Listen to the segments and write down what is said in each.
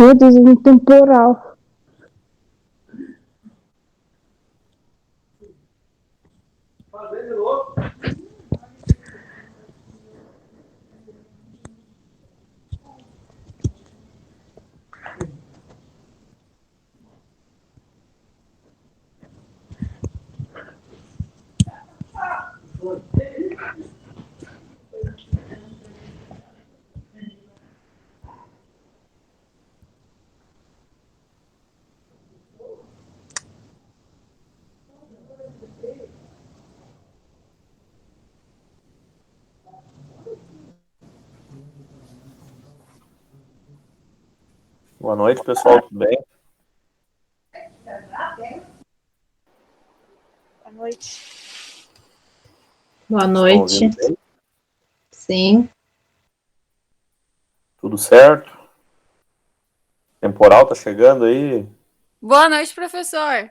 Meu Deus, é um temporal. Boa noite, pessoal, tudo bem? Boa noite. Boa Estão noite. ouvindo bem? Sim. Tudo certo? Temporal tá chegando aí? Boa noite, professor.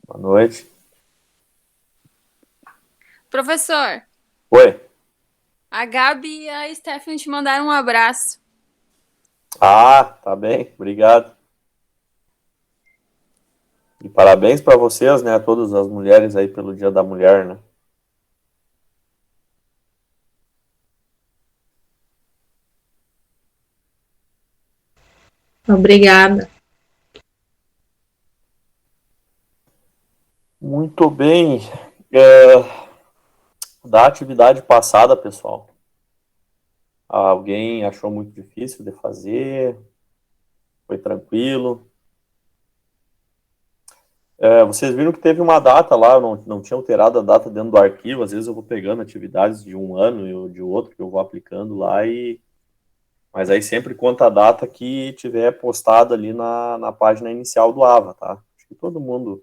Boa noite. Professor, Oi. a Gabi e a Stephanie te mandaram um abraço. Ah, tá bem, obrigado. E parabéns para vocês, né, a todas as mulheres aí pelo Dia da Mulher, né? Obrigada. Muito bem. É, da atividade passada, pessoal, alguém achou muito difícil de fazer? Foi tranquilo? Vocês viram que teve uma data lá, eu não tinha alterado a data dentro do arquivo, às vezes eu vou pegando atividades de um ano e de outro que eu vou aplicando lá mas aí sempre conta a data que tiver postada ali na página inicial do AVA, tá? Acho que todo mundo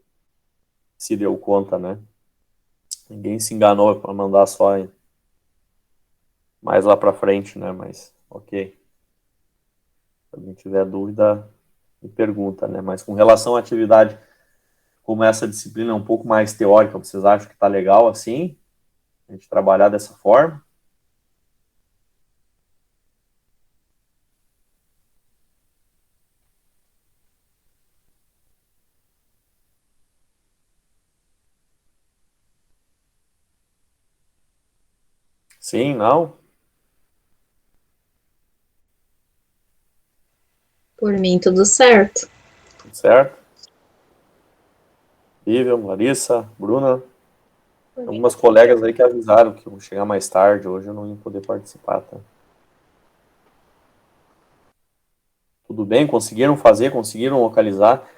se deu conta, né? Ninguém se enganou para mandar só mais lá para frente, né? Mas, ok. Se alguém tiver dúvida, me pergunta, né? Mas com relação à atividade, como essa disciplina é um pouco mais teórica, vocês acham que tá legal assim? A gente trabalhar dessa forma? Sim, não? Por mim, tudo certo. Tudo certo? Lívia, Larissa, Bruna, algumas colegas aí que avisaram que eu vou chegar mais tarde, hoje eu não ia poder participar, tá? Tudo bem? Conseguiram fazer? Conseguiram localizar?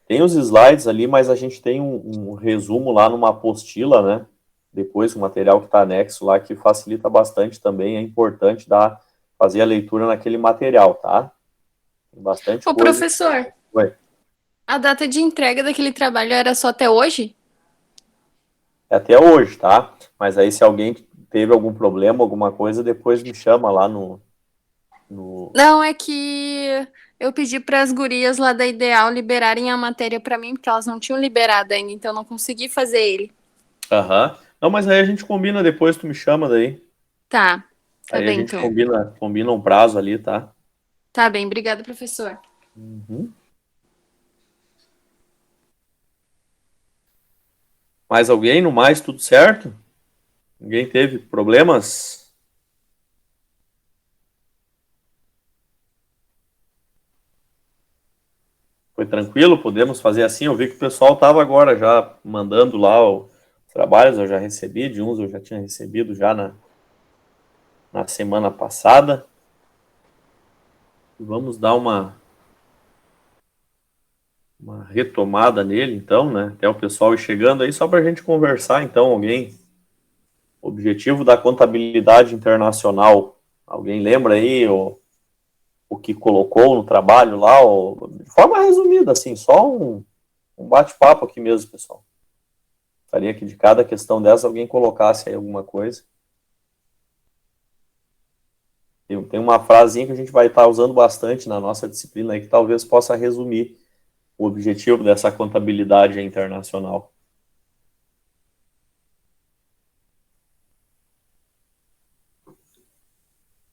Tem os slides ali, mas a gente tem um resumo lá numa apostila, né? Depois o material que está anexo lá, que facilita bastante também. É importante fazer a leitura naquele material, tá? Tem bastante Ô, coisa. professor, Ué, a data de entrega daquele trabalho era só até hoje? é até hoje, tá? Mas aí se alguém teve algum problema, alguma coisa, depois me chama lá no... Não, é que eu pedi para as gurias lá da Ideal liberarem a matéria para mim, porque elas não tinham liberado ainda, então eu não consegui fazer ele. Aham. Não, mas aí a gente combina depois, tu me chama daí. Tá, tá Aí a bem gente então. combina um prazo ali, tá? Tá bem, obrigada, professor. Uhum. Mais alguém? No mais, tudo certo? Ninguém teve problemas? Foi tranquilo? Podemos fazer assim? Eu vi que o pessoal estava agora já mandando lá os trabalhos, eu já recebi, de uns eu já tinha recebido já na semana passada. Vamos dar uma retomada nele, então, né? Até o pessoal ir chegando aí, só para a gente conversar, então, alguém. Objetivo da contabilidade internacional. Alguém lembra aí o que colocou no trabalho lá? De forma resumida, assim, só um bate-papo aqui mesmo, pessoal. Gostaria que de cada questão dessa alguém colocasse aí alguma coisa. Tem uma frasinha que a gente vai estar usando bastante na nossa disciplina aí que talvez possa resumir o objetivo dessa contabilidade internacional.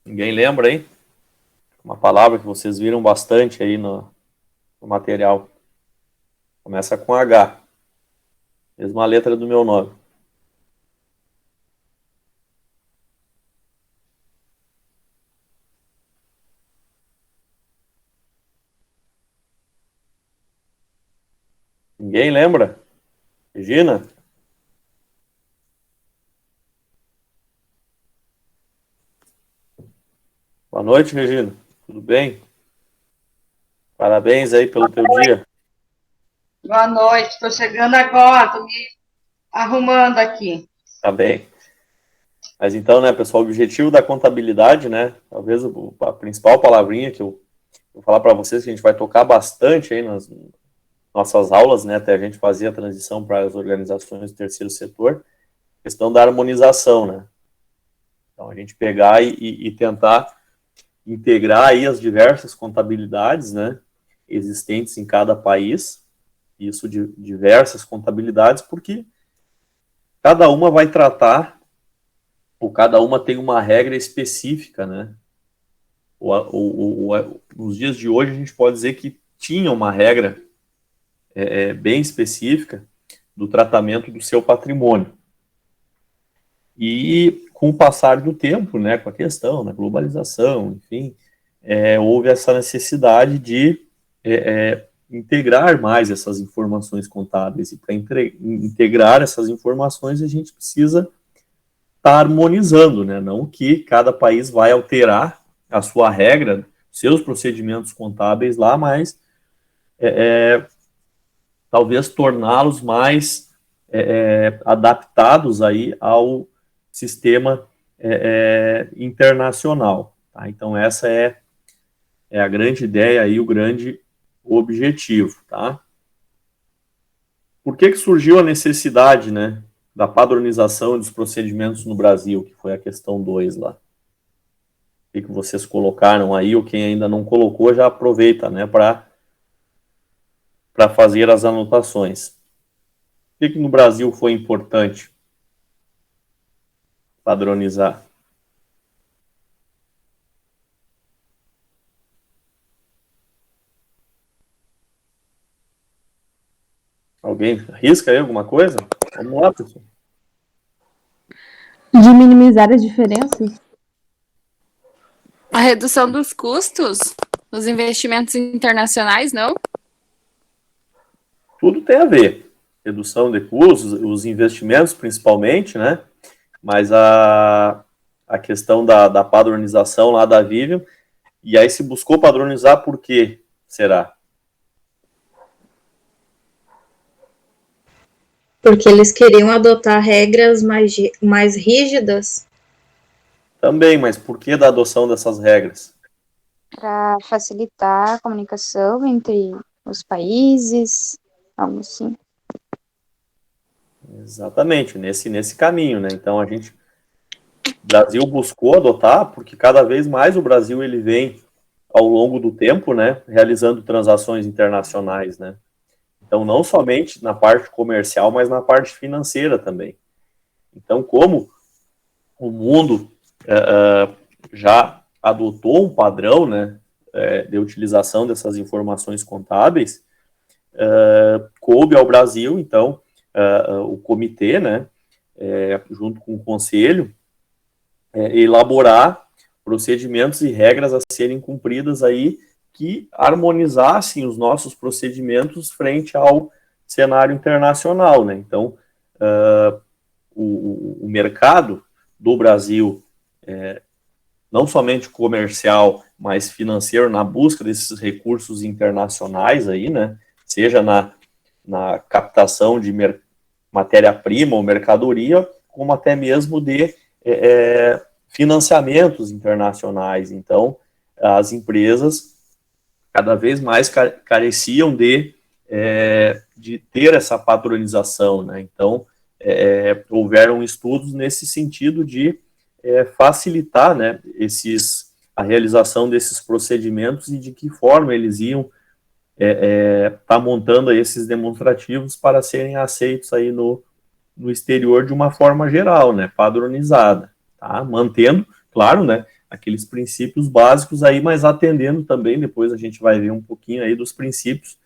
Ninguém lembra, hein? uma palavra que vocês viram bastante aí no material. Começa com H. Mesma letra do meu nome. Ninguém lembra? Regina? Boa noite, Regina. Tudo bem? Parabéns aí pelo teu dia. Boa noite, estou chegando agora, estou me arrumando aqui. Tá bem. Mas então, né, pessoal, o objetivo da contabilidade, né, talvez a principal palavrinha que eu vou falar para vocês, que a gente vai tocar bastante aí nas nossas aulas, né, até a gente fazer a transição para as organizações do terceiro setor, questão da harmonização, né. Então, a gente pegar e tentar integrar aí as diversas contabilidades, né, existentes em cada país, isso de diversas contabilidades, porque cada uma vai tratar, ou cada uma tem uma regra específica, né? Nos dias de hoje a gente pode dizer que tinha uma regra bem específica do tratamento do seu patrimônio. E com o passar do tempo, né, com a questão da globalização, enfim, houve essa necessidade de integrar mais essas informações contábeis, e para integrar essas informações a gente precisa estar harmonizando, né? Não que cada país vai alterar a sua regra, seus procedimentos contábeis lá, mas talvez torná-los mais adaptados aí ao sistema internacional, tá? Então essa é a grande ideia e o grande objetivo, tá? Por que surgiu a necessidade, né, da padronização dos procedimentos no Brasil, que foi a questão 2 lá? O que vocês colocaram aí, ou quem ainda não colocou, já aproveita, né, para fazer as anotações. Por que no Brasil foi importante padronizar? Alguém arrisca aí alguma coisa? Vamos lá, pessoal. De minimizar as diferenças? A redução dos custos, os investimentos internacionais, não? Tudo tem a ver. Redução de custos, os investimentos principalmente, né? Mas a questão da padronização lá da Vivian, e aí se buscou padronizar por quê? Será? Porque eles queriam adotar regras mais rígidas. Também, mas por que da adoção dessas regras? Para facilitar a comunicação entre os países, algo assim. Exatamente, nesse caminho, né? Então o Brasil buscou adotar, porque cada vez mais o Brasil ele vem ao longo do tempo, né, realizando transações internacionais, né? Então não somente na parte comercial, mas na parte financeira também. Então como o mundo já adotou um padrão, né, de utilização dessas informações contábeis, coube ao Brasil, então, o comitê, né, junto com o conselho, elaborar procedimentos e regras a serem cumpridas aí que harmonizassem os nossos procedimentos frente ao cenário internacional, né? Então, o mercado do Brasil, não somente comercial, mas financeiro, na busca desses recursos internacionais aí, né? Seja na captação de matéria-prima ou mercadoria, como até mesmo de financiamentos internacionais. Então, as empresas cada vez mais careciam de ter essa padronização, né? Então, houveram estudos nesse sentido de facilitar, né, a realização desses procedimentos e de que forma eles iam tá montando esses demonstrativos para serem aceitos aí no exterior de uma forma geral, né, padronizada, tá? Mantendo, claro, né, aqueles princípios básicos aí, mas atendendo também, depois a gente vai ver um pouquinho aí dos princípios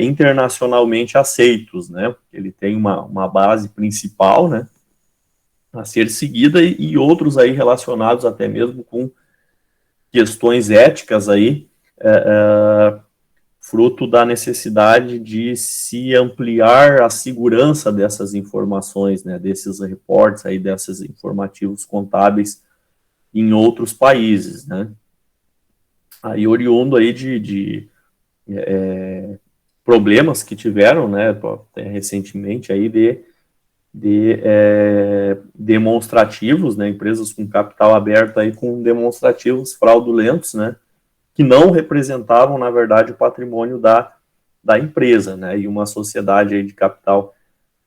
internacionalmente aceitos, né? Ele tem uma base principal, né, a ser seguida e outros aí relacionados até mesmo com questões éticas aí, fruto da necessidade de se ampliar a segurança dessas informações, né, desses reportes aí, desses informativos contábeis em outros países, né? Aí oriundo aí de problemas que tiveram, né, recentemente aí de demonstrativos, né, empresas com capital aberto aí com demonstrativos fraudulentos, né, que não representavam, na verdade, o patrimônio da empresa, né, e uma sociedade aí de capital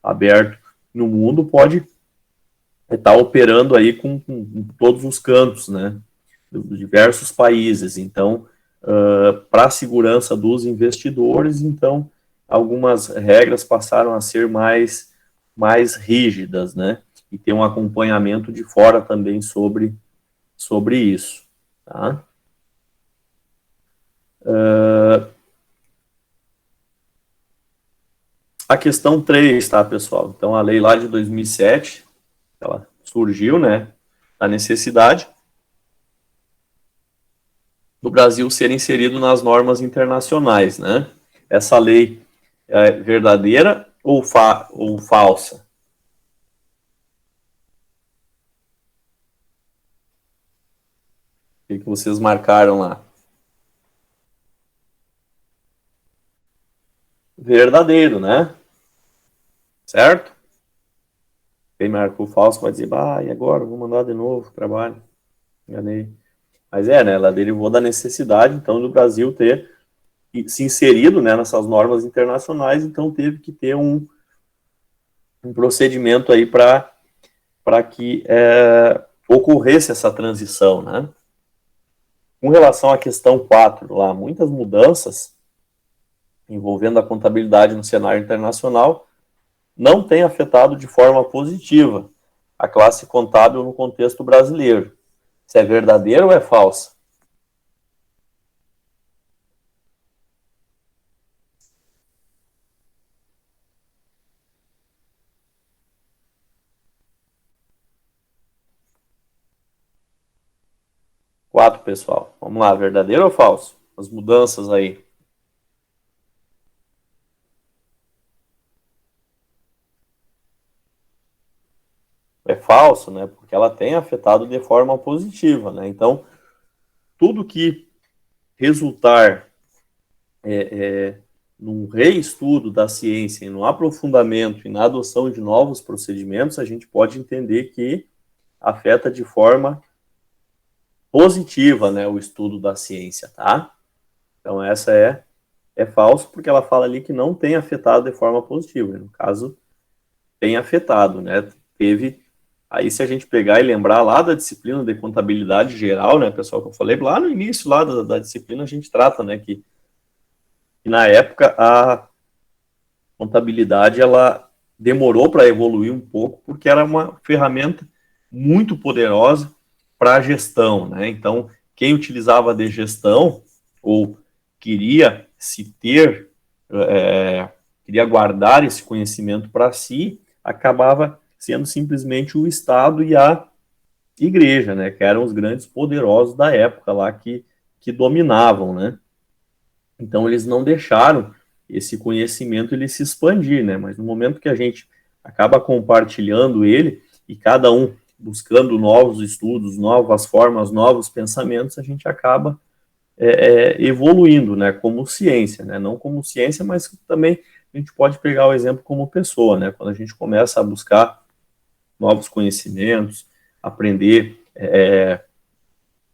aberto no mundo pode estar operando aí com todos os cantos, né, de diversos países. Então, para a segurança dos investidores, então, algumas regras passaram a ser mais rígidas, né, e tem um acompanhamento de fora também sobre isso, tá? A questão 3, tá, pessoal? Então, a lei lá de 2007, ela surgiu, né, a necessidade do Brasil ser inserido nas normas internacionais, né? Essa lei é verdadeira ou falsa? O que vocês marcaram lá? Verdadeiro, né? Certo? Quem marcou falso vai dizer, e agora? Vou mandar de novo, trabalho. Enganei. Mas né, ela derivou da necessidade, então, do Brasil ter se inserido, né, nessas normas internacionais, então teve que ter um procedimento aí para que ocorresse essa transição, né? Com relação à questão 4, lá, muitas mudanças envolvendo a contabilidade no cenário internacional não têm afetado de forma positiva a classe contábil no contexto brasileiro. Se é verdadeiro ou é falso? Quatro, pessoal. Vamos lá, verdadeiro ou falso? As mudanças aí. É falso, né? Porque ela tem afetado de forma positiva, né? Então, tudo que resultar num reestudo da ciência, no aprofundamento e na adoção de novos procedimentos, a gente pode entender que afeta de forma positiva, né, o estudo da ciência, tá? Então, essa é falso, porque ela fala ali que não tem afetado de forma positiva. No caso, tem afetado, né? Teve. Aí, se a gente pegar e lembrar lá da disciplina de contabilidade geral, né, pessoal, que eu falei lá no início lá da disciplina, a gente trata, né, que na época a contabilidade ela demorou para evoluir um pouco, porque era uma ferramenta muito poderosa para a gestão, né? Então, quem utilizava de gestão ou queria queria guardar esse conhecimento para si, acabava sendo simplesmente o Estado e a igreja, né? Que eram os grandes poderosos da época lá que dominavam, né? Então, eles não deixaram esse conhecimento ele se expandir, né? Mas no momento que a gente acaba compartilhando ele e cada um buscando novos estudos, novas formas, novos pensamentos, a gente acaba evoluindo, né? Como ciência, né? Não como ciência, mas também a gente pode pegar o exemplo como pessoa, né? Quando a gente começa a buscar novos conhecimentos, aprender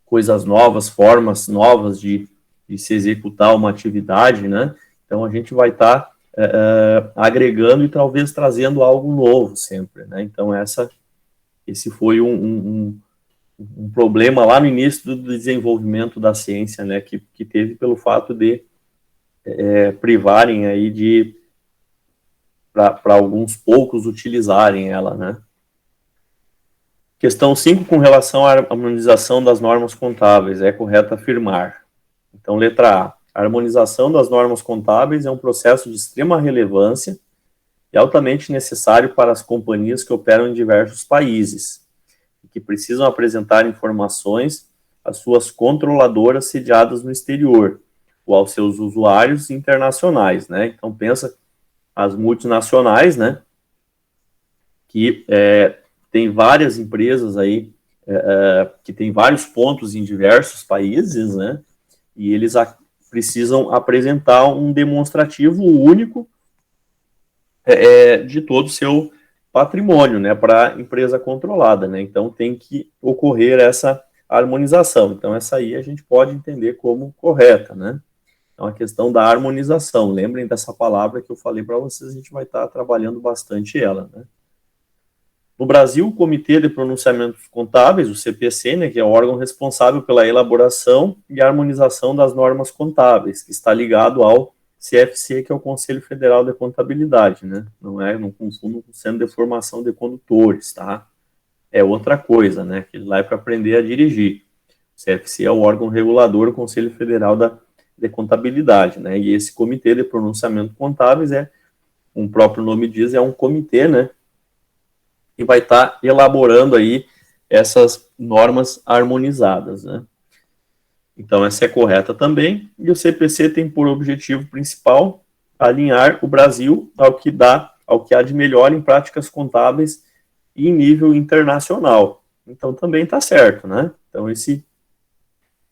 coisas novas, formas novas de se executar uma atividade, né? Então, a gente vai estar agregando e talvez trazendo algo novo sempre, né? Então, esse foi um problema lá no início do desenvolvimento da ciência, né? Que teve pelo fato de privarem aí para alguns poucos utilizarem ela, né? Questão 5, com relação à harmonização das normas contábeis, é correto afirmar. Então, letra A. A harmonização das normas contábeis é um processo de extrema relevância e altamente necessário para as companhias que operam em diversos países e que precisam apresentar informações às suas controladoras sediadas no exterior ou aos seus usuários internacionais, né? Então, pensa as multinacionais, né? Que tem várias empresas aí que tem vários pontos em diversos países, né? E eles precisam apresentar um demonstrativo único de todo o seu patrimônio, né, para a empresa controlada, né? Então tem que ocorrer essa harmonização. Então essa aí a gente pode entender como correta, né? Então a questão da harmonização. Lembrem dessa palavra que eu falei para vocês, a gente vai estar trabalhando bastante ela, né? No Brasil, o Comitê de Pronunciamentos Contábeis, o CPC, né, que é o órgão responsável pela elaboração e harmonização das normas contábeis, que está ligado ao CFC, que é o Conselho Federal de Contabilidade, né? Não confundo com Centro de Formação de Condutores, tá? É outra coisa, né? Que lá é para aprender a dirigir. O CFC é o órgão regulador, o Conselho Federal de Contabilidade, né? E esse Comitê de Pronunciamentos Contábeis como o próprio nome diz, é um comitê, né? E vai estar elaborando aí essas normas harmonizadas, né? Então, essa é correta também. E o CPC tem por objetivo principal alinhar o Brasil ao que há de melhor em práticas contábeis e em nível internacional. Então, também está certo, né? Então, esse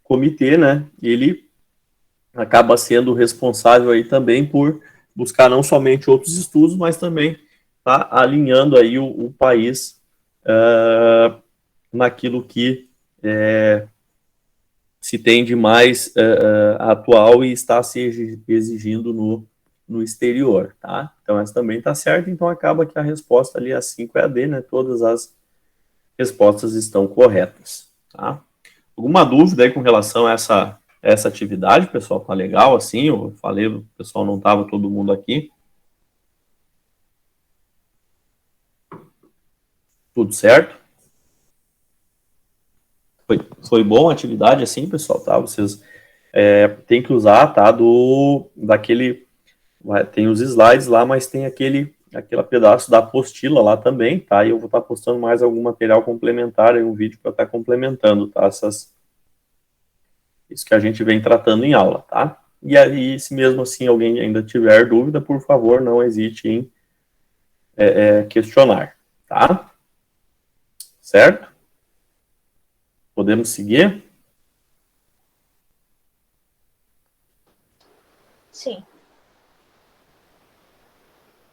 comitê, né, ele acaba sendo responsável aí também por buscar não somente outros estudos, mas também tá alinhando aí o país naquilo que se tem de mais atual e está se exigindo no exterior, tá? Então, essa também está certa, então acaba que a resposta ali, a 5 é a D, né? Todas as respostas estão corretas, tá? Alguma dúvida aí com relação a essa atividade, pessoal? Tá legal assim? Eu falei, o pessoal não estava todo mundo aqui. Tudo certo? Foi bom a atividade assim, pessoal, tá? Vocês têm que usar, tá? Tem os slides lá, mas tem aquele pedaço da apostila lá também, tá? E eu vou estar postando mais algum material complementar, um vídeo para estar complementando, tá? Isso que a gente vem tratando em aula, tá? E aí, se mesmo assim alguém ainda tiver dúvida, por favor, não hesite em questionar, tá? Certo? Podemos seguir? Sim.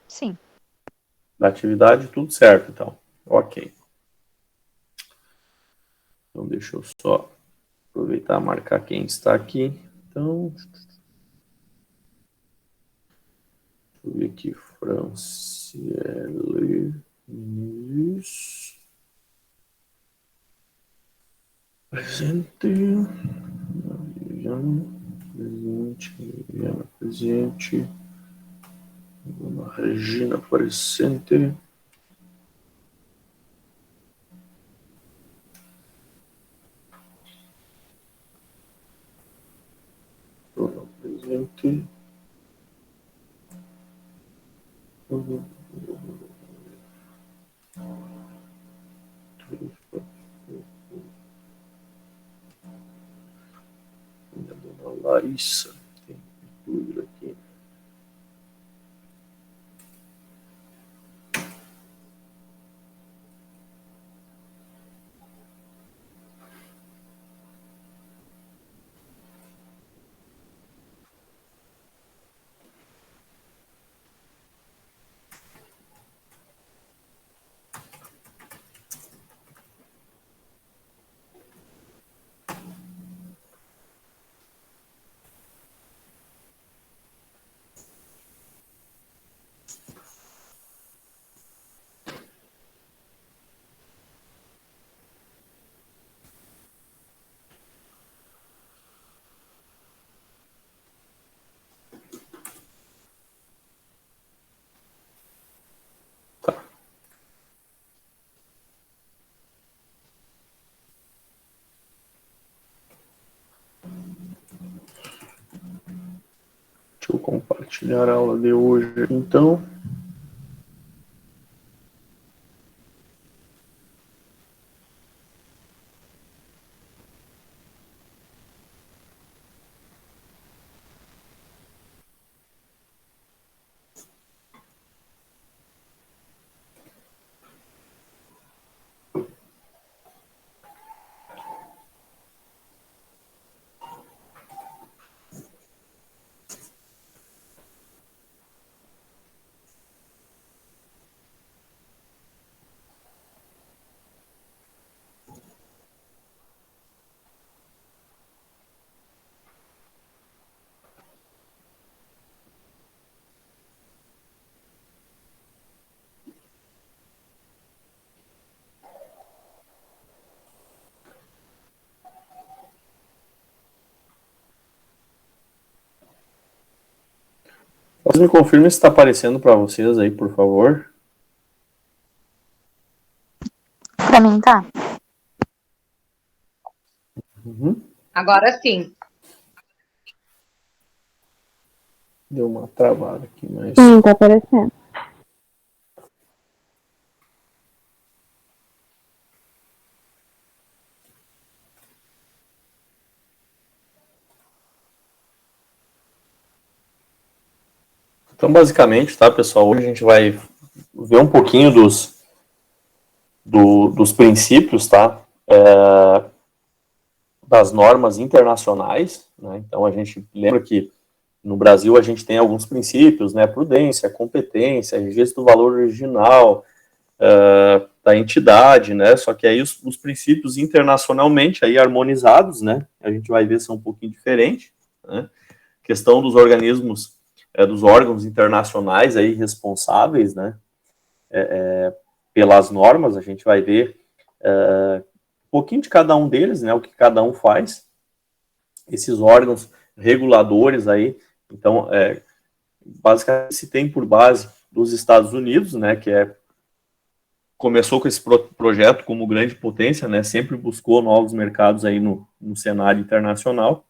Sim. Da atividade, tudo certo, então. Ok. Então, deixa eu só aproveitar e marcar quem está aqui. Então, deixa eu ver aqui. Franciele Muniz. Presente. Viviana, presente. Viviana, presente. Dona Regina, presente. Dona presente. Minha dona Larissa. Tem dúvida aqui. Deixa eu compartilhar a aula de hoje, então. Vocês me confirmem se está aparecendo para vocês aí, por favor. Pra mim, tá. Uhum. Agora sim. Deu uma travada aqui, mas... Sim, tá aparecendo. Então, basicamente, tá, pessoal, hoje a gente vai ver um pouquinho dos princípios, tá, das normas internacionais, né? Então, a gente lembra que no Brasil a gente tem alguns princípios, né, prudência, competência, registro do valor original da entidade, né, só que aí os princípios internacionalmente aí harmonizados, né, a gente vai ver são um pouquinho diferentes, né, questão dos organismos, dos órgãos internacionais aí responsáveis, né, pelas normas, a gente vai ver um pouquinho de cada um deles, né, o que cada um faz, esses órgãos reguladores aí, então, basicamente se tem por base dos Estados Unidos, né, que começou com esse projeto como grande potência, né, sempre buscou novos mercados aí no cenário internacional,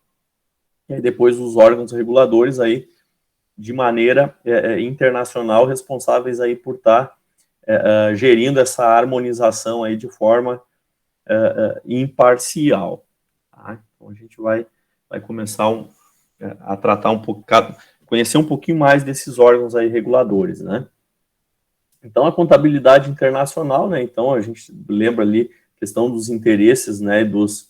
e aí depois os órgãos reguladores aí, de maneira internacional, responsáveis aí por estar gerindo essa harmonização aí de forma imparcial. Tá? Então a gente vai começar a tratar um pouco, conhecer um pouquinho mais desses órgãos aí reguladores, né? Então a contabilidade internacional, né? Então a gente lembra ali a questão dos interesses, né? Dos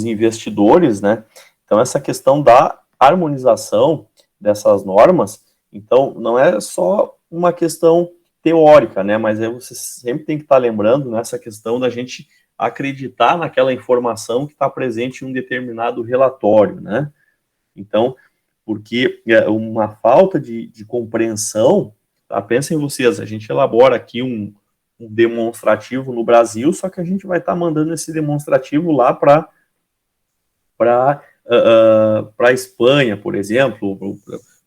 investidores, né? Então essa questão da harmonização dessas normas, então não é só uma questão teórica, né? Mas você sempre tem que estar lembrando nessa questão da gente acreditar naquela informação que está presente em um determinado relatório, né? Então, porque uma falta de compreensão, tá? Pensem vocês, a gente elabora aqui um demonstrativo no Brasil, só que a gente vai estar mandando esse demonstrativo lá para a Espanha, por exemplo,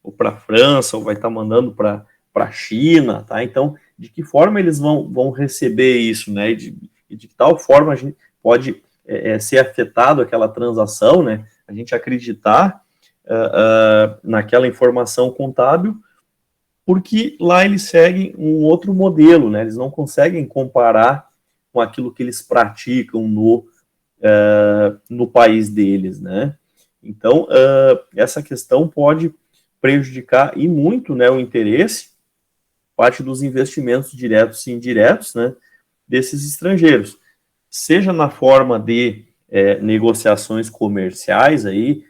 ou para a França, ou vai estar mandando para a China, tá? Então, de que forma eles vão receber isso, né? E de que tal forma a gente pode ser afetado aquela transação, né? A gente acreditar naquela informação contábil, porque lá eles seguem um outro modelo, né? Eles não conseguem comparar com aquilo que eles praticam no país deles, né? Então, essa questão pode prejudicar e muito, né, o interesse, parte dos investimentos diretos e indiretos, né, desses estrangeiros, seja na forma de negociações comerciais aí,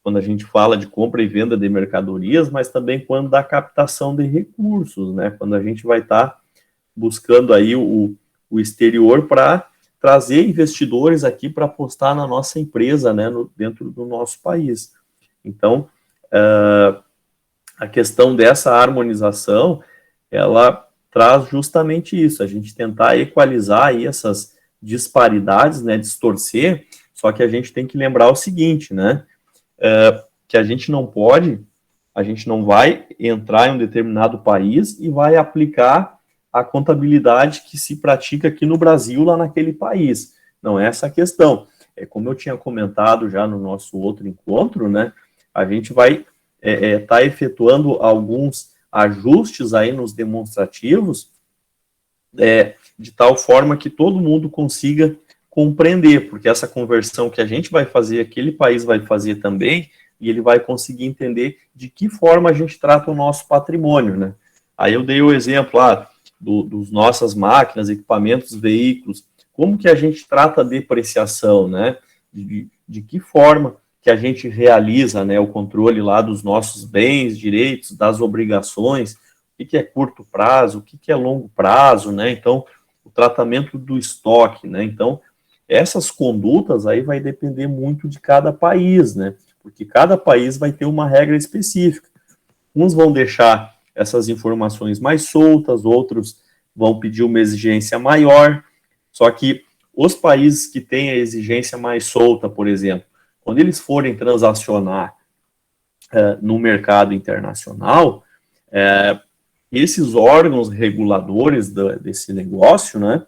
quando a gente fala de compra e venda de mercadorias, mas também quando da captação de recursos, né, quando a gente vai estar buscando aí o exterior para trazer investidores aqui para apostar na nossa empresa, né, dentro do nosso país. Então, a questão dessa harmonização, ela traz justamente isso, a gente tentar equalizar aí essas disparidades, né, distorcer, só que a gente tem que lembrar o seguinte, né, que a gente não vai entrar em um determinado país e vai aplicar a contabilidade que se pratica aqui no Brasil, lá naquele país. Não é essa a questão. Como eu tinha comentado já no nosso outro encontro, né, a gente vai está efetuando alguns ajustes aí nos demonstrativos, de tal forma que todo mundo consiga compreender, porque essa conversão que a gente vai fazer, aquele país vai fazer também, e ele vai conseguir entender de que forma a gente trata o nosso patrimônio, né? Aí eu dei o exemplo lá dos nossas máquinas, equipamentos, veículos, como que a gente trata a depreciação, né? De que forma que a gente realiza, né, o controle lá dos nossos bens, direitos, das obrigações, o que é curto prazo, o que é longo prazo, né? Então, o tratamento do estoque, né? Então, essas condutas aí vai depender muito de cada país, né? Porque cada país vai ter uma regra específica. Uns vão deixar essas informações mais soltas, outros vão pedir uma exigência maior. Só que os países que têm a exigência mais solta, por exemplo, quando eles forem transacionar no mercado internacional, esses órgãos reguladores desse negócio, né,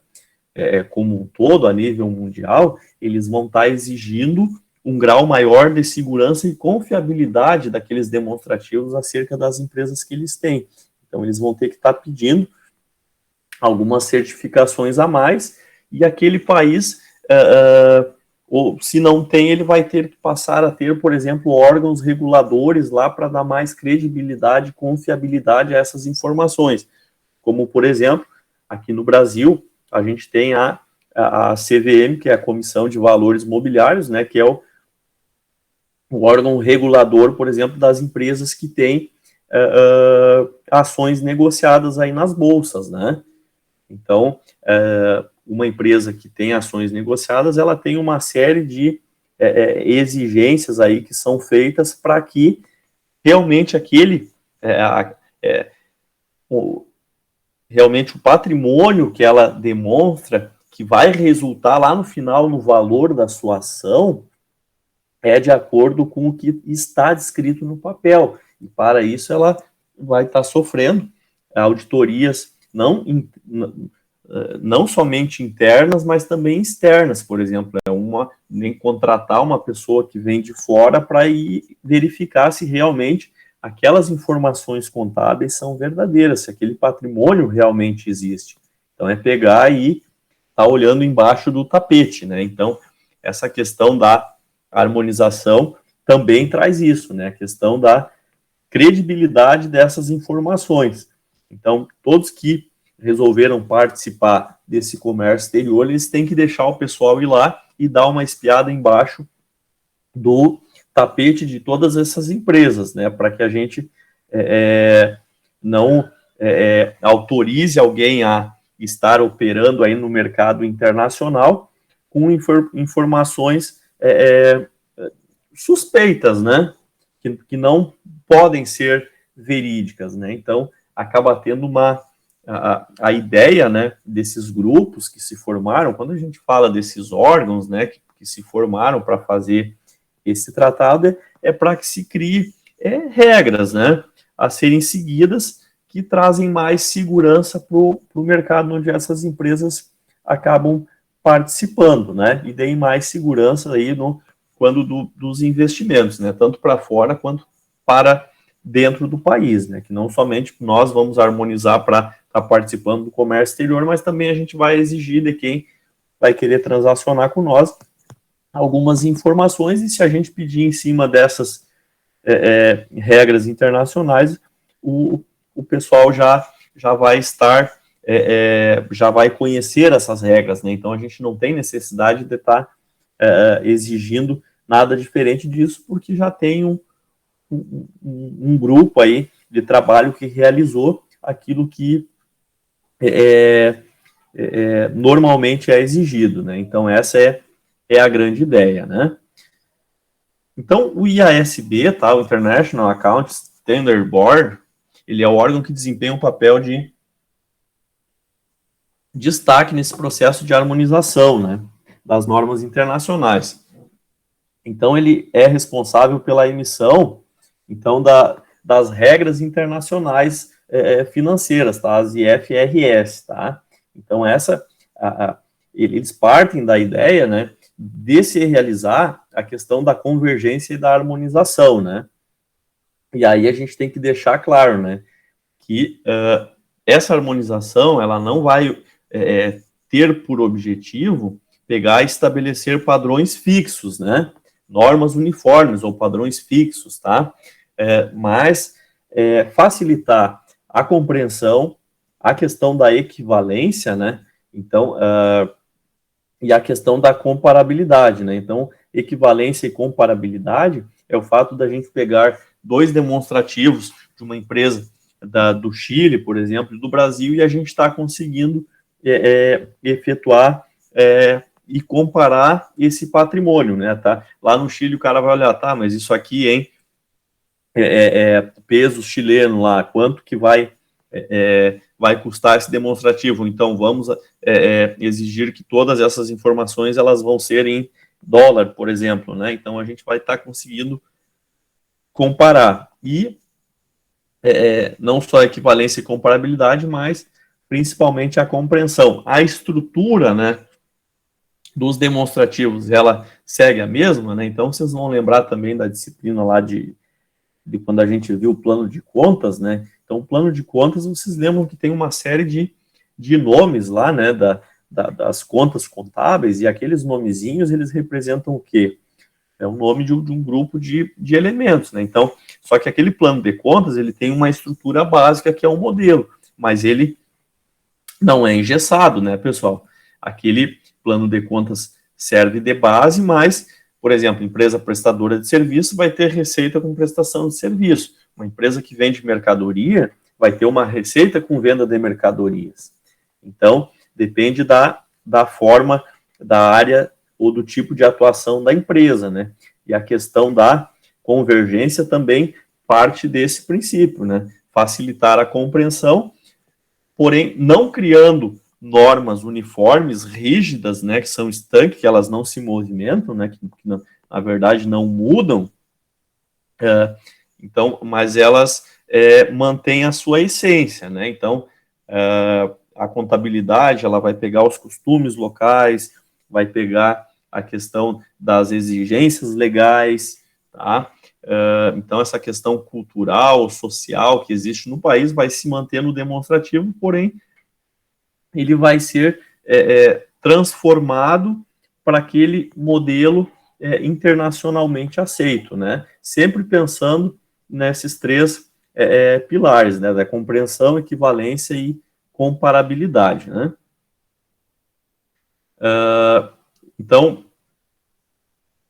como um todo, a nível mundial, eles vão estar exigindo um grau maior de segurança e confiabilidade daqueles demonstrativos acerca das empresas que eles têm. Então, eles vão ter que estar pedindo algumas certificações a mais, e aquele país, ou se não tem, ele vai ter que passar a ter, por exemplo, órgãos reguladores lá para dar mais credibilidade e confiabilidade a essas informações. Como, por exemplo, aqui no Brasil, a gente tem a CVM, que é a Comissão de Valores Mobiliários, né, que é o órgão regulador, por exemplo, das empresas que têm ações negociadas aí nas bolsas, né? Então, uma empresa que tem ações negociadas, ela tem uma série de exigências aí que são feitas para que realmente realmente o patrimônio que ela demonstra, que vai resultar lá no final no valor da sua ação, de acordo com o que está descrito no papel. E para isso ela vai estar sofrendo auditorias não somente internas, mas também externas, por exemplo, nem contratar uma pessoa que vem de fora para ir verificar se realmente aquelas informações contábeis são verdadeiras, se aquele patrimônio realmente existe. Então, pegar e estar olhando embaixo do tapete, né? Então, essa questão da harmonização também traz isso, né? A questão da credibilidade dessas informações. Então, todos que resolveram participar desse comércio exterior, eles têm que deixar o pessoal ir lá e dar uma espiada embaixo do tapete de todas essas empresas, né, para que a gente não autorize alguém a estar operando aí no mercado internacional com informações suspeitas, né, que não podem ser verídicas, né. Então, acaba tendo a ideia, né, desses grupos que se formaram, quando a gente fala desses órgãos, né, que se formaram para fazer esse tratado, para que se crie regras, né, a serem seguidas, que trazem mais segurança para o mercado onde essas empresas acabam participando, né, e deem mais segurança aí quando dos investimentos, né, tanto para fora quanto para dentro do país, né, que não somente nós vamos harmonizar para estar participando do comércio exterior, mas também a gente vai exigir de quem vai querer transacionar com nós algumas informações, e se a gente pedir em cima dessas regras internacionais, o pessoal já vai estar, já vai conhecer essas regras, né? Então a gente não tem necessidade de estar exigindo nada diferente disso, porque já tem um grupo aí de trabalho que realizou aquilo que normalmente é exigido, né? Então essa é a grande ideia, né? Então, o IASB, tá, o International Account Standard Board, ele é o órgão que desempenha um papel de destaque nesse processo de harmonização, né, das normas internacionais. Então, ele é responsável pela emissão, então, das regras internacionais financeiras, tá, as IFRS, tá? Então, eles partem da ideia, né, de se realizar a questão da convergência e da harmonização, né? E aí a gente tem que deixar claro, né, que essa harmonização, ela não vai ter por objetivo pegar e estabelecer padrões fixos, né, normas uniformes ou padrões fixos, tá, mas facilitar a compreensão, a questão da equivalência, né, então, e a questão da comparabilidade, né, então, equivalência e comparabilidade é o fato da gente pegar 2 demonstrativos de uma empresa do Chile, por exemplo, e do Brasil, e a gente está conseguindo efetuar e comparar esse patrimônio, né, tá? Lá no Chile o cara vai olhar, tá, mas isso aqui, hein, peso chileno lá, quanto que vai custar esse demonstrativo? Então, vamos exigir que todas essas informações, elas vão ser em dólar, por exemplo, né? Então, a gente vai estar conseguindo comparar. E não só a equivalência e comparabilidade, mas principalmente a compreensão. A estrutura, né, dos demonstrativos, ela segue a mesma, né? Então, vocês vão lembrar também da disciplina lá de quando a gente viu o plano de contas, né? Então, o plano de contas, vocês lembram que tem uma série de nomes lá, né, das contas contábeis, e aqueles nomezinhos, eles representam o quê? É o nome de um grupo de elementos, né? Então, só que aquele plano de contas, ele tem uma estrutura básica que é um modelo, mas ele não é engessado, né, pessoal? Aquele plano de contas serve de base, mas, por exemplo, empresa prestadora de serviço vai ter receita com prestação de serviço. Uma empresa que vende mercadoria vai ter uma receita com venda de mercadorias. Então, depende da forma, da área ou do tipo de atuação da empresa, né? E a questão da convergência também parte desse princípio, né? Facilitar a compreensão, porém, não criando normas uniformes, rígidas, né, que são estanques, que elas não se movimentam, né, que na verdade não mudam, então, mas elas mantêm a sua essência, né? Então, a contabilidade, ela vai pegar os costumes locais, vai pegar a questão das exigências legais, tá? Então, essa questão cultural, social que existe no país vai se manter no demonstrativo, porém, ele vai ser transformado para aquele modelo internacionalmente aceito, né? Sempre pensando nesses 3 pilares, né? Da compreensão, equivalência e comparabilidade, né? Então,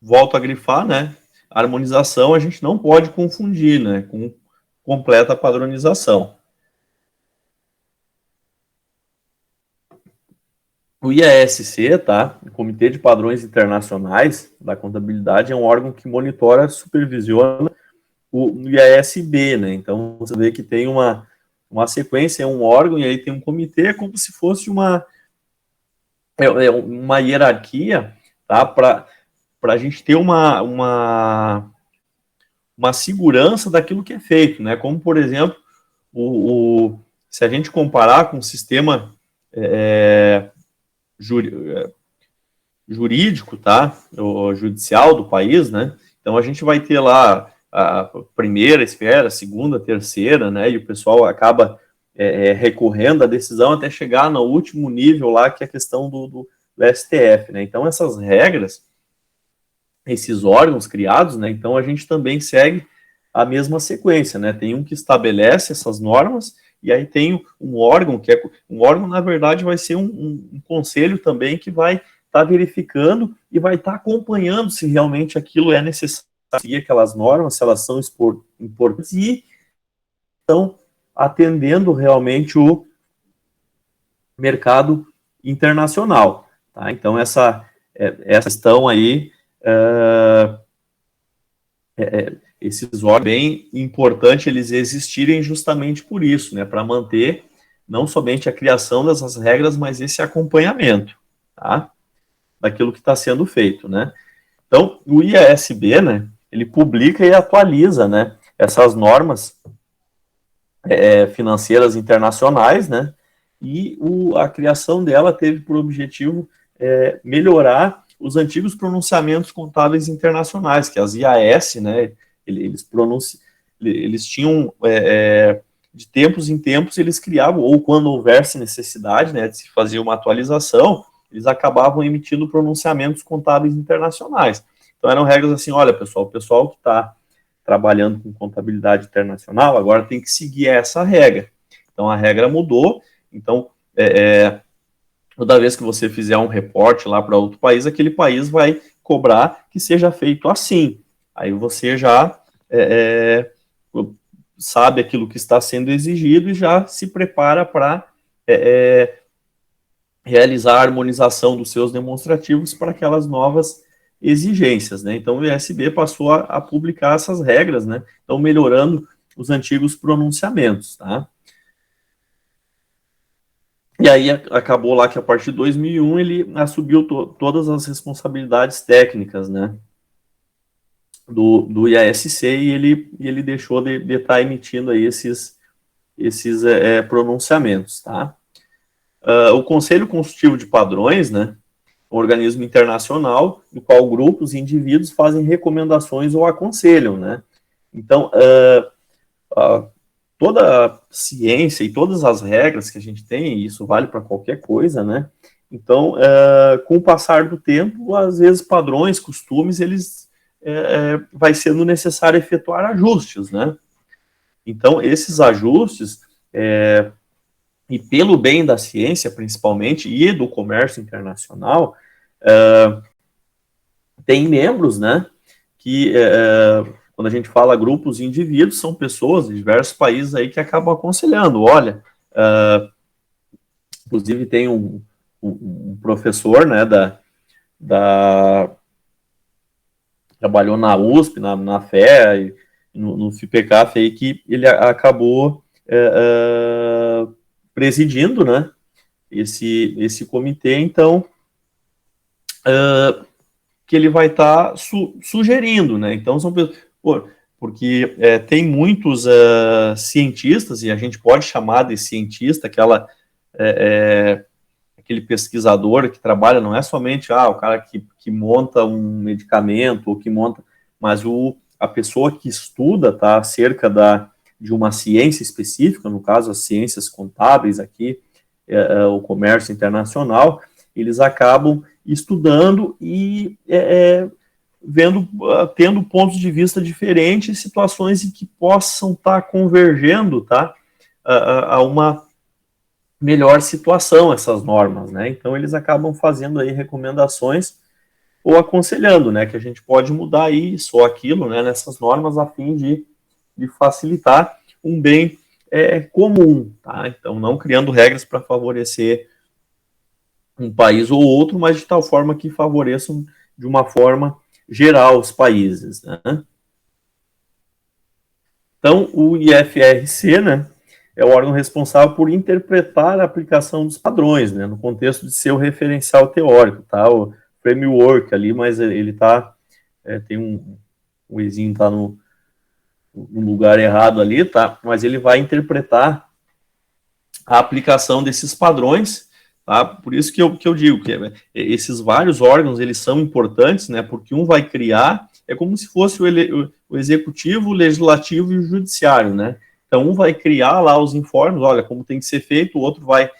volto a grifar, né? A harmonização a gente não pode confundir, né, com completa padronização. O IASC, tá? O Comitê de Padrões Internacionais da Contabilidade é um órgão que monitora, supervisiona o IASB, né? Então, você vê que tem uma sequência, é um órgão, e aí tem um comitê, como se fosse uma hierarquia, tá? Para a gente ter uma segurança daquilo que é feito, né? Como, por exemplo, se a gente comparar com o sistema jurídico, tá? O judicial do país, né? Então, a gente vai ter lá a primeira esfera, a segunda, a terceira, né? E o pessoal acaba recorrendo à decisão até chegar no último nível lá, que é a questão do STF, né? Então, essas regras, esses órgãos criados, né? Então, a gente também segue a mesma sequência, né? Tem um que estabelece essas normas, e aí tem um órgão, um órgão, na verdade, vai ser um conselho também que vai estar verificando e vai estar acompanhando se realmente aquilo é necessário seguir aquelas normas, se elas são importantes e estão atendendo realmente o mercado internacional, tá? Então, essa questão aí, esses órgãos, bem importante eles existirem justamente por isso, né, para manter não somente a criação dessas regras, mas esse acompanhamento, tá, daquilo que está sendo feito, né. Então, o IASB, né, ele publica e atualiza, né, essas normas financeiras internacionais, né, e a criação dela teve por objetivo melhorar os antigos pronunciamentos contábeis internacionais, que as IAS, né, eles Eles tinham, de tempos em tempos, eles criavam, ou quando houvesse necessidade, né, de se fazer uma atualização, eles acabavam emitindo pronunciamentos contábeis internacionais. Então eram regras assim, olha pessoal, o pessoal que está trabalhando com contabilidade internacional agora tem que seguir essa regra. Então a regra mudou, então toda vez que você fizer um reporte lá para outro país, aquele país vai cobrar que seja feito assim. Aí você já sabe aquilo que está sendo exigido e já se prepara para realizar a harmonização dos seus demonstrativos para aquelas novas exigências, né? Então o IASB passou a publicar essas regras, né? Então melhorando os antigos pronunciamentos, tá? E aí acabou lá que a partir de 2001 ele assumiu todas as responsabilidades técnicas, né? Do IASC e ele deixou de estar emitindo aí esses pronunciamentos, tá? O Conselho Consultivo de Padrões, né, um organismo internacional no qual grupos e indivíduos fazem recomendações ou aconselham, né? Então, toda a ciência e todas as regras que a gente tem, e isso vale para qualquer coisa, né? Então, com o passar do tempo, às vezes padrões, costumes, eles vai sendo necessário efetuar ajustes, né? Então, esses ajustes, e pelo bem da ciência, principalmente, e do comércio internacional, tem membros, né, que, quando a gente fala grupos e indivíduos, são pessoas de diversos países aí que acabam aconselhando, olha, inclusive tem um professor, né, trabalhou na USP, na FE, no FIPECAF, aí, que ele acabou presidindo, né, esse comitê, então, que ele vai estar sugerindo, né, então são pessoas, porque tem muitos cientistas, e a gente pode chamar de cientista, aquele pesquisador que trabalha, não é somente o cara que monta um medicamento, ou que monta, mas a pessoa que estuda, tá, acerca de uma ciência específica, no caso as ciências contábeis aqui, o comércio internacional, eles acabam estudando e tendo pontos de vista diferentes, situações em que possam estar convergendo, tá, a uma melhor situação essas normas, né? Então eles acabam fazendo aí recomendações ou aconselhando, né, que a gente pode mudar isso ou aquilo, né, nessas normas a fim de facilitar um bem comum, tá? Então não criando regras para favorecer um país ou outro, mas de tal forma que favoreçam de uma forma geral os países, né? Então o IFRC, né, é o órgão responsável por interpretar a aplicação dos padrões, né, no contexto de seu referencial teórico, tá? O framework ali, mas ele tá, tem um ezinho tá no lugar errado ali, tá? Mas ele vai interpretar a aplicação desses padrões, tá? Por isso que eu digo que esses vários órgãos, eles são importantes, né? Porque um vai criar, é como se fosse o executivo, o legislativo e o judiciário, né? Então, um vai criar lá os informes, olha, como tem que ser feito, o outro vai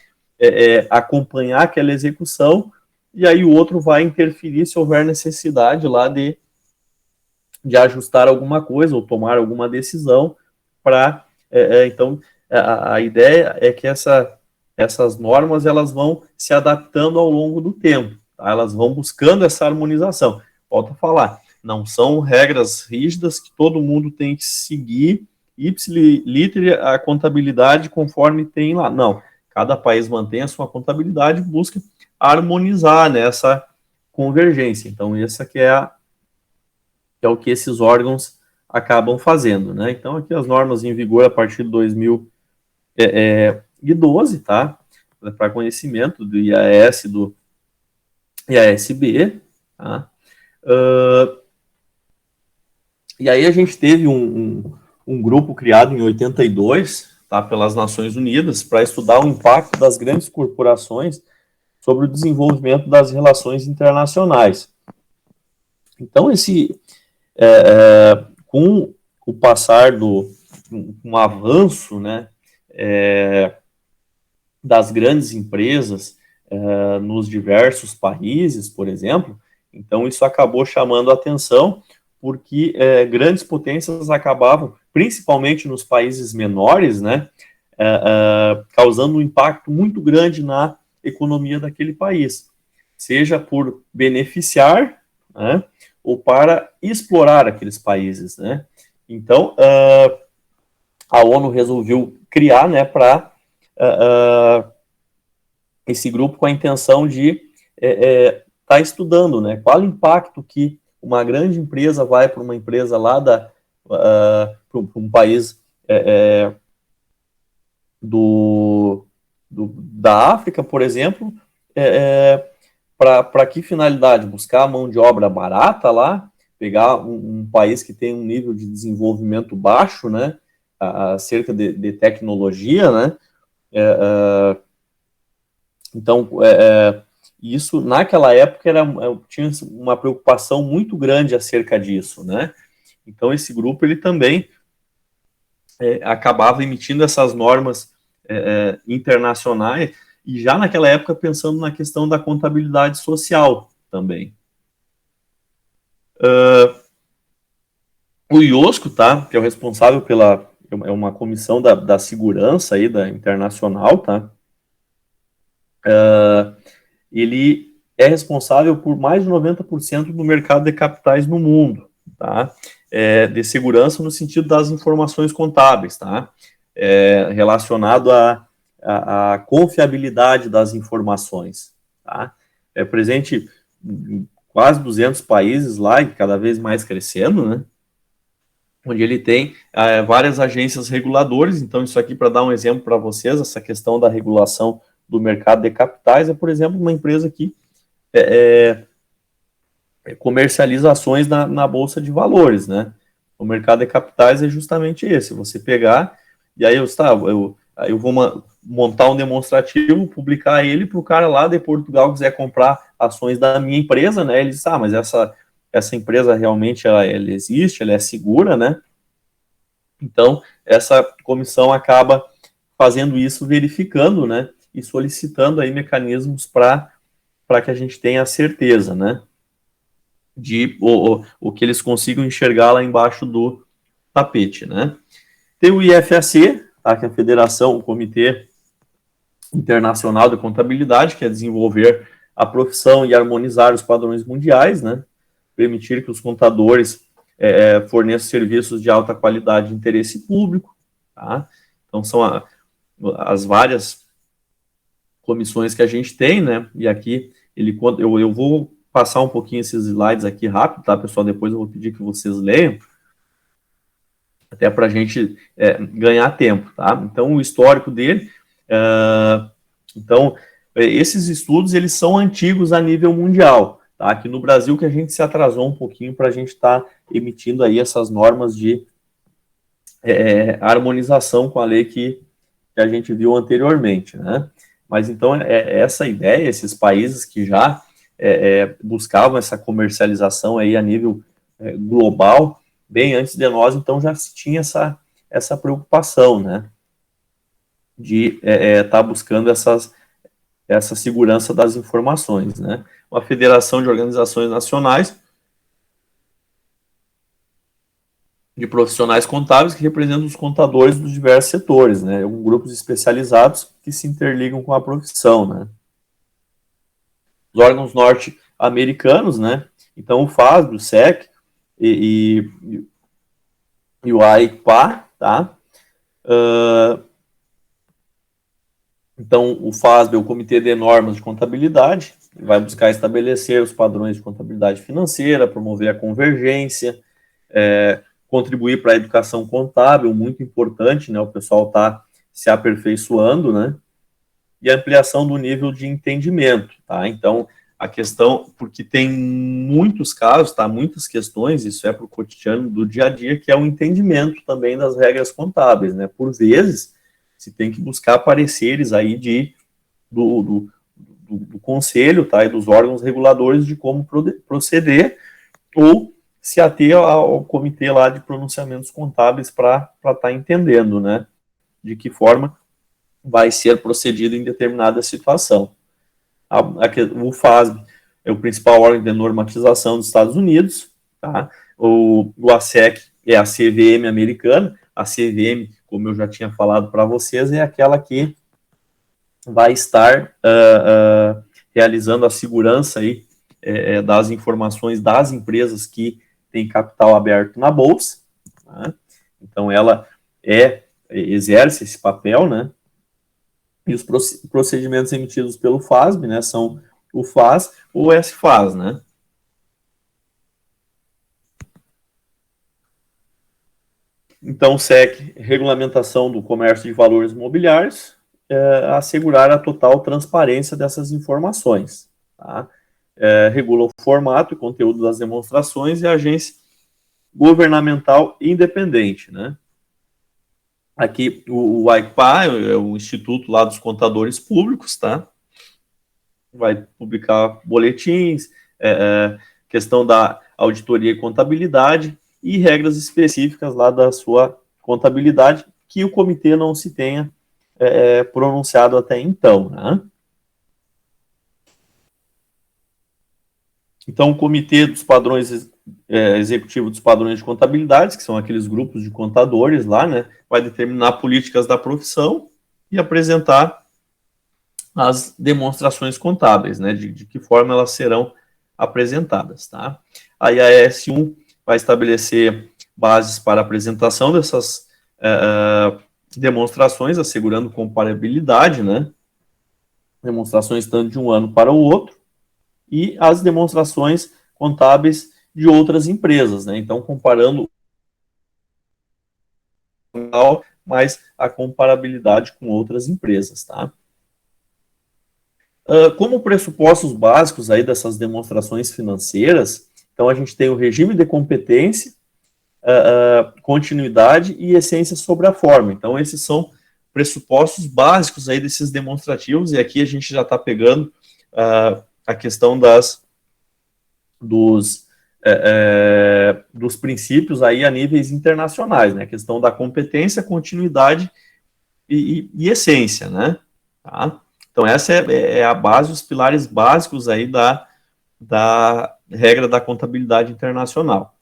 acompanhar aquela execução, e aí o outro vai interferir se houver necessidade lá de ajustar alguma coisa ou tomar alguma decisão para... então, a ideia é que essas normas, elas vão se adaptando ao longo do tempo, tá? Elas vão buscando essa harmonização. Volto a falar, não são regras rígidas que todo mundo tem que seguir, ipsiliter a contabilidade conforme tem lá. Não, cada país mantém a sua contabilidade e busca harmonizar nessa convergência. Então, essa que é o que esses órgãos acabam fazendo, né? Então, aqui as normas em vigor a partir de 2012, tá? Para conhecimento do IAS, do IASB, tá? E aí a gente teve um grupo criado em 82, tá, pelas Nações Unidas, para estudar o impacto das grandes corporações sobre o desenvolvimento das relações internacionais. Então, com o passar um avanço, né, das grandes empresas nos diversos países, por exemplo, então isso acabou chamando a atenção, porque grandes potências acabavam, principalmente nos países menores, né, causando um impacto muito grande na economia daquele país, seja por beneficiar, né, ou para explorar aqueles países, né. Então, a ONU resolveu criar, né, para esse grupo com a intenção de estar estudando, né, qual o impacto que uma grande empresa vai para uma empresa lá para um país da África, por exemplo, para que finalidade? Buscar mão de obra barata lá, pegar um país que tem um nível de desenvolvimento baixo, né, acerca de tecnologia, né, então, isso naquela época tinha uma preocupação muito grande acerca disso, né, então esse grupo ele também acabava emitindo essas normas internacionais, e já naquela época pensando na questão da contabilidade social também. O IOSCO, tá, que é o responsável é uma comissão da segurança aí, da internacional, tá, ele é responsável por mais de 90% do mercado de capitais no mundo, tá, de segurança no sentido das informações contábeis, tá, relacionado à confiabilidade das informações, tá, é presente em quase 200 países lá, e cada vez mais crescendo, né, onde ele tem várias agências reguladoras. Então isso aqui, para dar um exemplo para vocês, essa questão da regulação do mercado de capitais, por exemplo, uma empresa que comercializa ações na Bolsa de Valores, né, o mercado de capitais é justamente esse, você pegar, e aí eu vou montar um demonstrativo, publicar ele para o cara lá de Portugal quiser comprar ações da minha empresa, né, ele diz, mas essa empresa realmente ela existe, ela é segura, né, então essa comissão acaba fazendo isso, verificando, né, e solicitando aí mecanismos para que a gente tenha a certeza, né, de o que eles consigam enxergar lá embaixo do tapete, né. Tem o IFAC, tá, que é a Federação, o Comitê Internacional de Contabilidade, que é desenvolver a profissão e harmonizar os padrões mundiais, né, permitir que os contadores forneçam serviços de alta qualidade de interesse público, tá, então são as várias comissões que a gente tem, né, e aqui eu vou passar um pouquinho esses slides aqui rápido, tá, pessoal, depois eu vou pedir que vocês leiam, até para a gente ganhar tempo, tá? Então, o histórico dele, esses estudos, eles são antigos a nível mundial, tá? Aqui no Brasil que a gente se atrasou um pouquinho para a gente estar emitindo aí essas normas de harmonização com a lei que a gente viu anteriormente, né? Mas, então, essa ideia, esses países que já buscavam essa comercialização aí a nível global, bem antes de nós, então já se tinha essa preocupação, né, de estar buscando essa segurança das informações, né. Uma federação de organizações nacionais de profissionais contábeis que representam os contadores dos diversos setores, né, grupos especializados que se interligam com a profissão, né. Os órgãos norte-americanos, né, então o FASB, o SEC, e o AIPA, tá? Então, o FASB é o Comitê de Normas de Contabilidade, que vai buscar estabelecer os padrões de contabilidade financeira, promover a convergência, contribuir para a educação contábil, muito importante, né? O pessoal está se aperfeiçoando, né? E a ampliação do nível de entendimento, tá? Então, a questão, porque tem muitos casos, tá? Muitas questões, isso é para o cotidiano do dia a dia, que é o entendimento também das regras contábeis, né? Por vezes, se tem que buscar pareceres aí do conselho, tá? E dos órgãos reguladores de como proceder, ou se ater ao comitê lá de pronunciamentos contábeis para estar entendendo, né, de que forma vai ser procedido em determinada situação. O FASB é o principal órgão de normatização dos Estados Unidos, tá? O ASEC é a CVM americana. A CVM, como eu já tinha falado para vocês, é aquela que vai estar realizando a segurança aí, das informações das empresas que têm capital aberto na Bolsa, né? Então, ela exerce esse papel, né? E os procedimentos emitidos pelo FASB, né, são o FAS ou o SFAS, né? Então, o SEC, regulamentação do comércio de valores imobiliários, assegurar a total transparência dessas informações, tá? Regula o formato e conteúdo das demonstrações e a agência governamental independente, né? Aqui, o ICPA é o Instituto lá dos Contadores Públicos, tá? Vai publicar boletins, questão da auditoria e contabilidade e regras específicas lá da sua contabilidade que o comitê não se tenha pronunciado até então, né? Então, o comitê dos padrões executivo dos padrões de contabilidade, que são aqueles grupos de contadores lá, né, vai determinar políticas da profissão e apresentar as demonstrações contábeis, né, de que forma elas serão apresentadas, tá? A IAS 1 vai estabelecer bases para a apresentação dessas demonstrações, assegurando comparabilidade, né, demonstrações tanto de um ano para o outro, e as demonstrações contábeis de outras empresas, né? Então, comparando mais a comparabilidade com outras empresas, tá? Como pressupostos básicos aí dessas demonstrações financeiras, então a gente tem o regime de competência, continuidade e essência sobre a forma. Então, esses são pressupostos básicos aí desses demonstrativos, e aqui a gente já está pegando a questão dos princípios aí a níveis internacionais, né? A questão da competência, continuidade e essência, né? Tá? Então, essa é a base, os pilares básicos aí da regra da contabilidade internacional.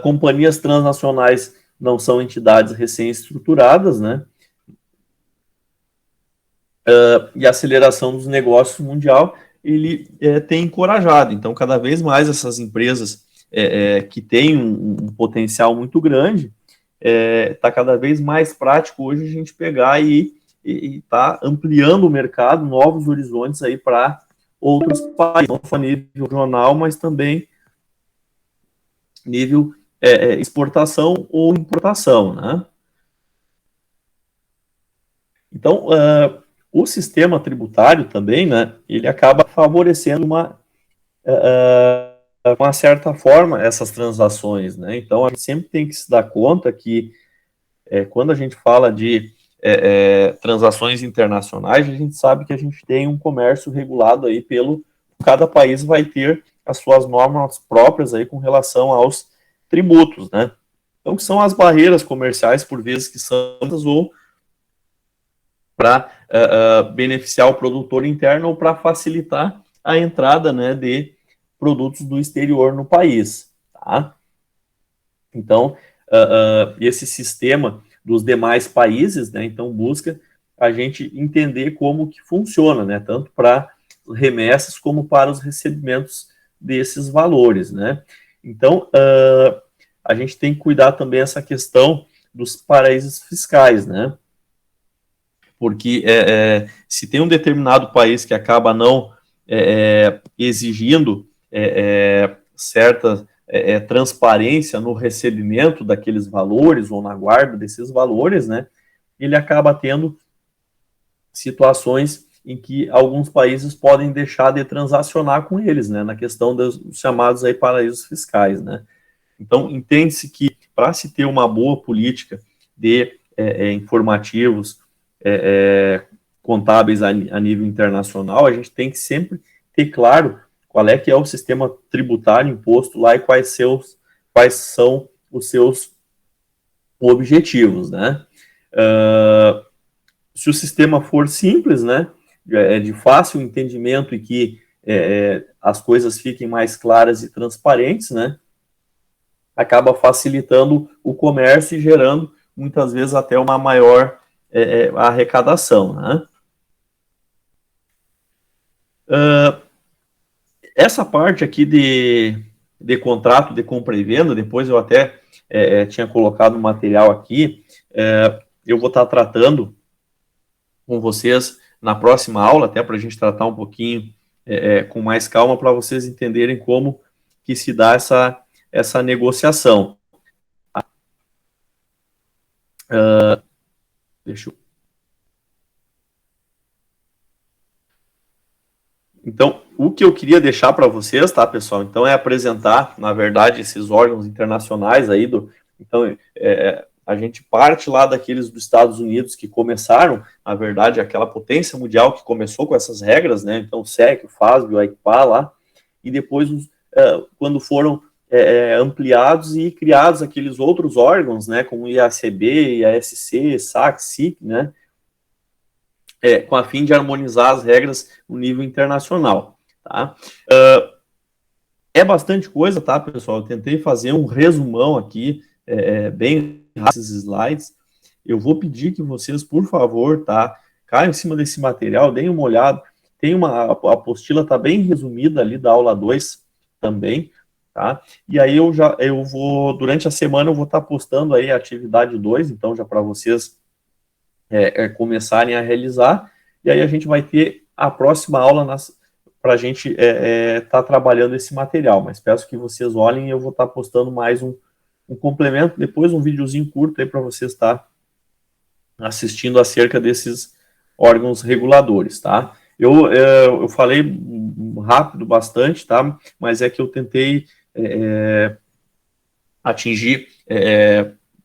Companhias transnacionais não são entidades recém-estruturadas, né? E a aceleração dos negócios mundial, ele tem encorajado. Então, cada vez mais essas empresas que têm um potencial muito grande, está cada vez mais prático hoje a gente pegar e tá ampliando o mercado, novos horizontes aí para outros países, não só a nível regional, mas também nível exportação ou importação, né? Então, o sistema tributário também, né, ele acaba favorecendo uma certa forma essas transações, né? Então, a gente sempre tem que se dar conta que quando a gente fala de transações internacionais, a gente sabe que a gente tem um comércio regulado aí cada país vai ter as suas normas próprias aí com relação aos tributos, né? Então, que são as barreiras comerciais, por vezes, que são ou para beneficiar o produtor interno ou para facilitar a entrada, né, de produtos do exterior no país, tá? Então, esse sistema dos demais países, né, então busca a gente entender como que funciona, né, tanto para remessas como para os recebimentos desses valores, né? Então, a gente tem que cuidar também essa questão dos paraísos fiscais, né? Porque se tem um determinado país que acaba não exigindo certa transparência no recebimento daqueles valores ou na guarda desses valores, né, ele acaba tendo situações em que alguns países podem deixar de transacionar com eles, né, na questão dos chamados aí paraísos fiscais, né. Então, entende-se que para se ter uma boa política de informativos contábeis a nível internacional, a gente tem que sempre ter claro qual é que é o sistema tributário imposto lá e quais são os seus objetivos, né? Se o sistema for simples, né, é de fácil entendimento e que as coisas fiquem mais claras e transparentes, né, acaba facilitando o comércio e gerando, muitas vezes, até uma maior arrecadação, né? Essa parte aqui de contrato de compra e venda, depois eu até tinha colocado um material aqui, eu vou estar tratando com vocês na próxima aula, até para a gente tratar um pouquinho com mais calma, para vocês entenderem como que se dá essa negociação. Deixa eu... Então, o que eu queria deixar para vocês, tá, pessoal? Então, é apresentar, na verdade, esses órgãos internacionais aí Então, a gente parte lá daqueles dos Estados Unidos que começaram, na verdade, aquela potência mundial que começou com essas regras, né? Então, o SEC, o FASB, o AICPA lá, e depois, quando foram ampliados e criados aqueles outros órgãos, né? Como o IACB, IASC, SAC, SIC, né? Com a fim de harmonizar as regras no nível internacional, tá? É bastante coisa, tá, pessoal? Eu tentei fazer um resumão aqui, bem rápido, esses slides. Eu vou pedir que vocês, por favor, tá, caiam em cima desse material, deem uma olhada. Tem a apostila tá bem resumida ali da aula 2 também, tá? E aí eu vou, durante a semana, eu vou estar postando aí a atividade 2, então já para vocês começarem a realizar, e aí a gente vai ter a próxima aula para a gente estar trabalhando esse material, mas peço que vocês olhem e eu vou estar postando mais um complemento, depois um videozinho curto aí para vocês estar assistindo acerca desses órgãos reguladores, tá? Eu falei rápido bastante, tá? Mas é que eu tentei atingir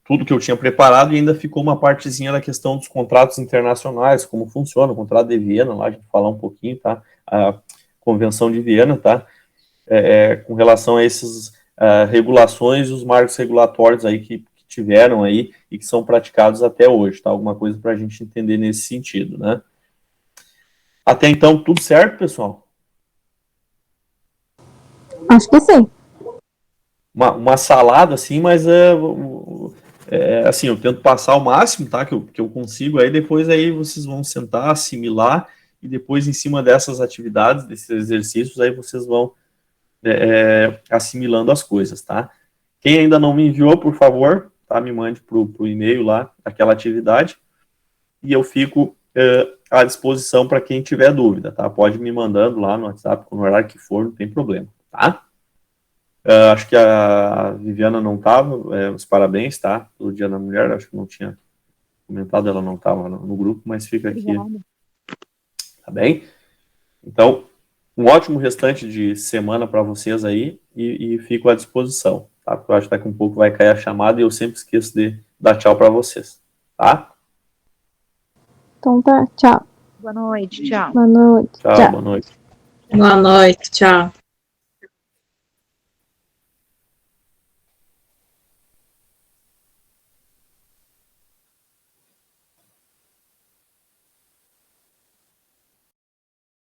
tudo que eu tinha preparado e ainda ficou uma partezinha da questão dos contratos internacionais, como funciona o contrato de Viena, lá a gente falar um pouquinho, tá? A Convenção de Viena, tá? Com relação a essas regulações e os marcos regulatórios aí que tiveram aí e que são praticados até hoje, tá? Alguma coisa para a gente entender nesse sentido, né? Até então, tudo certo, pessoal? Acho que sim. Uma salada, assim, mas assim, eu tento passar o máximo, tá, que eu consigo, aí depois aí vocês vão sentar, assimilar, e depois em cima dessas atividades, desses exercícios, aí vocês vão assimilando as coisas, tá? Quem ainda não me enviou, por favor, tá, me mande pro e-mail lá, aquela atividade, e eu fico à disposição para quem tiver dúvida, tá? Pode me mandando lá no WhatsApp, no horário que for, não tem problema, tá? Acho que a Viviana não estava, os parabéns, tá? Pelo Dia da Mulher, acho que não tinha comentado, ela não estava no grupo, mas fica aqui. Obrigada. Tá bem? Então, um ótimo restante de semana para vocês aí e fico à disposição, tá? Porque eu acho que daqui a um pouco vai cair a chamada e eu sempre esqueço de dar tchau para vocês, tá? Então tá, tchau. Boa noite, tchau. Boa noite. Tchau, boa noite. Boa noite, tchau.